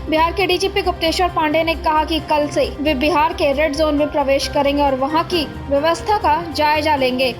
बिहार के डीजीपी गुप्तेश्वर पांडे ने कहा कि कल से वे बिहार के रेड जोन में प्रवेश करेंगे और वहां की व्यवस्था का जायजा लेंगे।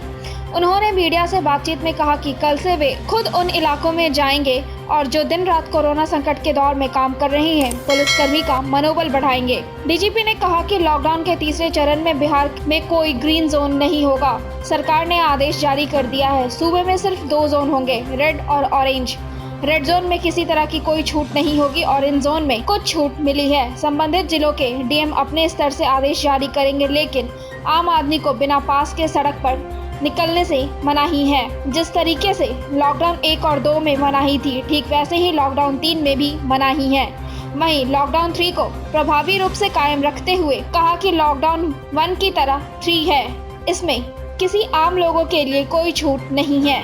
उन्होंने मीडिया से बातचीत में कहा कि कल से वे खुद उन इलाकों में जाएंगे और जो दिन रात कोरोना संकट के दौर में काम कर रहे हैं पुलिसकर्मी का मनोबल बढ़ाएंगे। डीजीपी ने कहा कि लॉकडाउन के तीसरे चरण में बिहार में कोई ग्रीन जोन नहीं होगा। सरकार ने आदेश जारी कर दिया है। सूबे में सिर्फ 2 जोन होंगे, रेड और ऑरेंज। रेड जोन में किसी तरह की कोई छूट नहीं होगी। ऑरेंज जोन में कुछ छूट मिली है। संबंधित जिलों के डीएम अपने स्तर से आदेश जारी करेंगे, लेकिन आम आदमी को बिना पास के सड़क पर निकलने से मनाही है। जिस तरीके से लॉकडाउन 1 और 2 में मनाही थी, ठीक वैसे ही लॉकडाउन 3 में भी मनाही है। वहीं लॉकडाउन 3 को प्रभावी रूप से कायम रखते हुए कहा कि लॉकडाउन 1 की तरह 3 है। इसमें किसी आम लोगों के लिए कोई छूट नहीं है।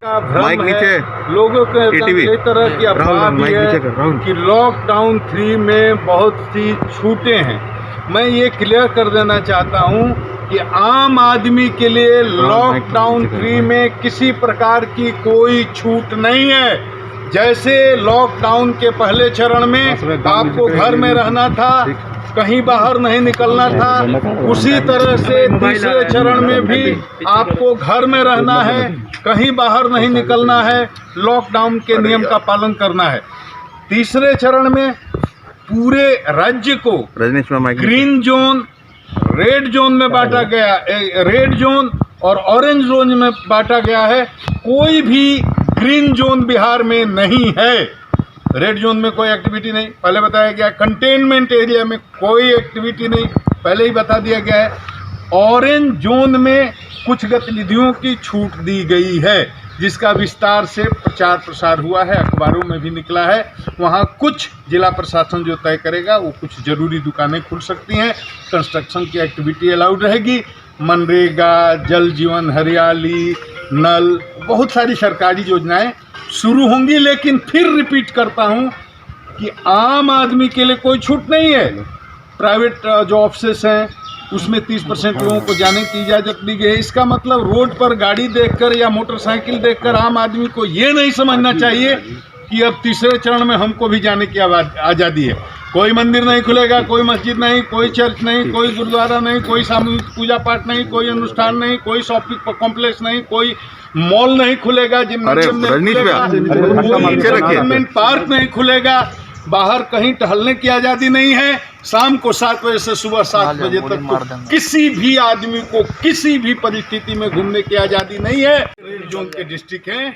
भ्रम है लोगों के कई तरह की अफवाह भी है कि लॉकडाउन 3 में बहुत सी छूटें हैं। मैं ये क्लियर कर देना चाहता हूँ कि आम आदमी के लिए लॉकडाउन 3 में किसी प्रकार की कोई छूट नहीं है। जैसे लॉकडाउन के पहले चरण में आपको घर में रहना था, कहीं बाहर नहीं निकलना था, उसी तरह से तीसरे चरण में भी आपको घर में रहना है, कहीं बाहर नहीं निकलना है, लॉकडाउन के नियम का पालन करना है। तीसरे चरण में पूरे राज्य को ग्रीन जोन, रेड जोन में बांटा गया, रेड जोन और ऑरेंज जोन में बांटा गया है। कोई भी ग्रीन जोन बिहार में नहीं है। रेड जोन में कोई एक्टिविटी नहीं, पहले बताया गया। कंटेनमेंट एरिया में कोई एक्टिविटी नहीं, पहले ही बता दिया गया है। ऑरेंज जोन में कुछ गतिविधियों की छूट दी गई है, जिसका विस्तार से प्रचार प्रसार हुआ है, अखबारों में भी निकला है। वहाँ कुछ जिला प्रशासन जो तय करेगा, वो कुछ जरूरी दुकानें खुल सकती हैं, कंस्ट्रक्शन की एक्टिविटी अलाउड रहेगी। मनरेगा, जल जीवन हरियाली, नल, बहुत सारी सरकारी योजनाएं शुरू होंगी। लेकिन फिर रिपीट करता हूँ कि आम आदमी के लिए कोई छूट नहीं है। प्राइवेट जो ऑफिसेस हैं उसमें 30% लोगों को जाने की इजाज़त दी गई है। इसका मतलब रोड पर गाड़ी देखकर या मोटरसाइकिल देखकर आम आदमी को ये नहीं समझना चाहिए कि अब तीसरे चरण में हमको भी जाने की आज़ादी है। कोई मंदिर नहीं खुलेगा, कोई मस्जिद नहीं, कोई चर्च नहीं, कोई गुरुद्वारा नहीं, कोई सामूहिक पूजा पाठ नहीं, कोई अनुष्ठान नहीं, कोई शॉपिंग कॉम्प्लेक्स नहीं, कोई मॉल नहीं खुलेगा, जिम पार्क नहीं खुलेगा, बाहर कहीं टहलने की आज़ादी नहीं है। शाम को 7 बजे से सुबह 7 बजे तक तो किसी भी आदमी को किसी भी परिस्थिति में घूमने की आज़ादी नहीं है। रेड जोन के डिस्ट्रिक्ट हैं।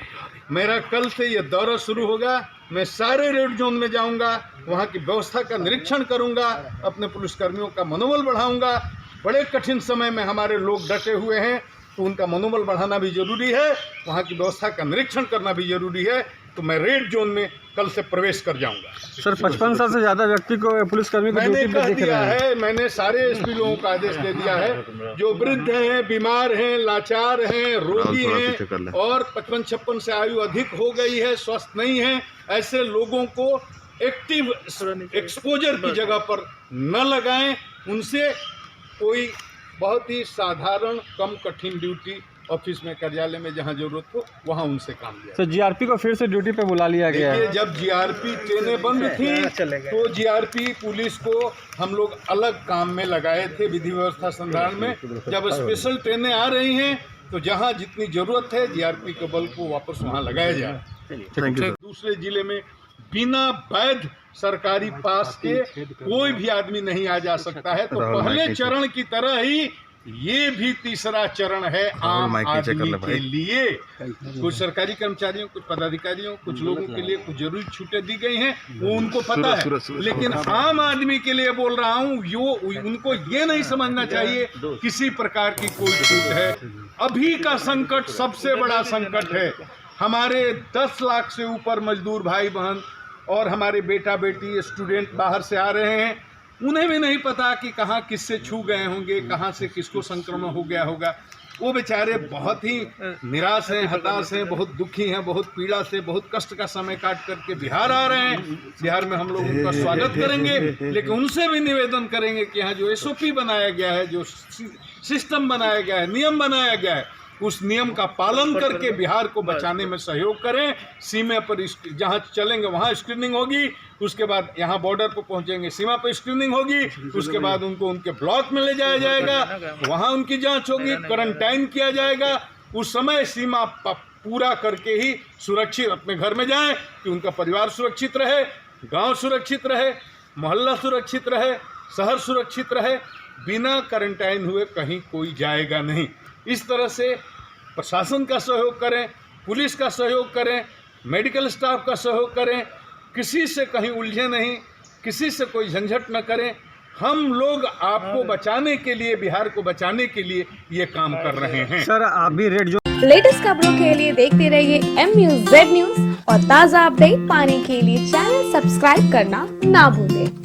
मेरा कल से ये दौरा शुरू होगा। मैं सारे रेड जोन में जाऊंगा, वहाँ की व्यवस्था का निरीक्षण करूंगा, अपने पुलिसकर्मियों का मनोबल बढ़ाऊंगा। बड़े कठिन समय में हमारे लोग डटे हुए हैं, तो उनका मनोबल बढ़ाना भी जरूरी है, वहाँ की व्यवस्था का निरीक्षण करना भी जरूरी है। तो मैं रेड जोन में कल से प्रवेश कर जाऊंगा। सर 55 साल से ज़्यादा व्यक्ति को, पुलिसकर्मी को मैंने कह दिया है, मैंने सारे एसपी लोगों को आदेश दे दिया है। जो वृद्ध हैं, बीमार हैं, लाचार हैं, रोगी हैं और 55-56 से आयु अधिक हो गई है, स्वस्थ नहीं है, ऐसे लोगों को एक्टिव एक्सपोजर की जगह पर न लगाएं। उनसे कोई बहुत ही साधारण कम कठिन ड्यूटी ऑफिस में, कार्यालय में जहां जरूरत हो वहां उनसे काम लिया। सर जीआरपी को फिर से ड्यूटी पे बुला लिया गया है। जब जीआरपी ट्रेनें बंद थी तो जीआरपी पुलिस को हम लोग अलग काम में लगाए थे, विधि व्यवस्था संधारण में। जब स्पेशल ट्रेनें आ रही हैं तो जहां जितनी जरूरत है जीआरपी के बल को वापस वहां लगाया जाए। दूसरे जिले में बिना वैध सरकारी पास के कोई भी आदमी नहीं आ जा सकता है। तो पहले चरण की तरह ही ये भी तीसरा चरण है आम आदमी के लिए। कुछ सरकारी कर्मचारियों, कुछ पदाधिकारियों, कुछ लोगों के लिए कुछ जरूरी छूटें दी गई हैं, वो उनको पता है। लेकिन आम आदमी के लिए बोल रहा हूँ, उनको ये नहीं समझना चाहिए किसी प्रकार की कोई छूट है। अभी का संकट सबसे बड़ा संकट है। हमारे 10 लाख से ऊपर मजदूर भाई बहन और हमारे बेटा बेटी स्टूडेंट बाहर से आ रहे हैं। उन्हें भी नहीं पता कि कहाँ किससे छू गए होंगे, कहाँ से किसको संक्रमण हो गया होगा। वो बेचारे बहुत ही निराश हैं, हताश हैं, बहुत दुखी हैं, बहुत पीड़ा से, बहुत कष्ट का समय काट करके बिहार आ रहे हैं। बिहार में हम लोग उनका स्वागत करेंगे, लेकिन उनसे भी निवेदन करेंगे कि यहाँ जो SOP बनाया गया है, जो सिस्टम बनाया गया है, नियम बनाया गया है, उस नियम का पालन करके बिहार को बचाने में सहयोग करें। सीमा पर जहां चलेंगे वहां स्क्रीनिंग होगी, उसके बाद यहां बॉर्डर पर पहुंचेंगे सीमा पर स्क्रीनिंग होगी, उसके बाद उनको उनके ब्लॉक में ले जाया जाएगा, वहां उनकी जांच होगी, क्वारंटाइन किया जाएगा। उस समय सीमा पूरा करके ही सुरक्षित अपने घर में जाएं कि उनका परिवार सुरक्षित रहे, गांव सुरक्षित रहे, मोहल्ला सुरक्षित रहे, शहर सुरक्षित रहे। बिना क्वारंटाइन हुए कहीं कोई जाएगा नहीं। इस तरह से प्रशासन का सहयोग करें, पुलिस का सहयोग करें, मेडिकल स्टाफ का सहयोग करें, किसी से कहीं उलझे नहीं, किसी से कोई झंझट न करें। हम लोग आपको बचाने के लिए, बिहार को बचाने के लिए ये काम कर रहे हैं। सर आप भी रेड जो लेटेस्ट खबरों के लिए देखते रहिए MUZ न्यूज और ताज़ा अपडेट पाने के लिए चैनल सब्सक्राइब करना ना भूलें।